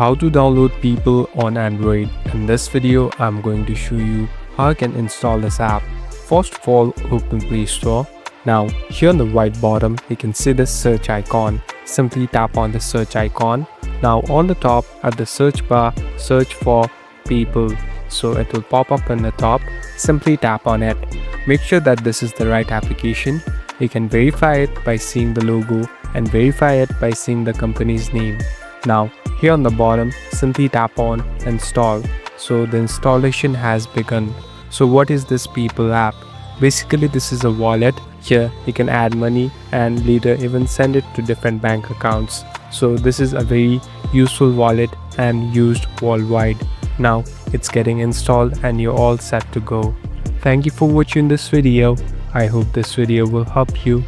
how to download People on Android. In this video, I'm going to show you how you can install this app. First of all, open Play Store. Now, here on the right bottom, you can see the search icon. Simply tap on the search icon. Now, on the top at the search bar, search for People. So it will pop up on the top. Simply tap on it. Make sure that this is the right application. You can verify it by seeing the logo and verify it by seeing the company's name. Now, here on the bottom, simply tap on install. So the installation has begun. So what is this People app? Basically, this is a wallet. Here you can add money and later even send it to different bank accounts. So this is a very useful wallet and used worldwide. Now it's getting installed and you're all set to go. Thank you for watching this video. I hope this video will help you.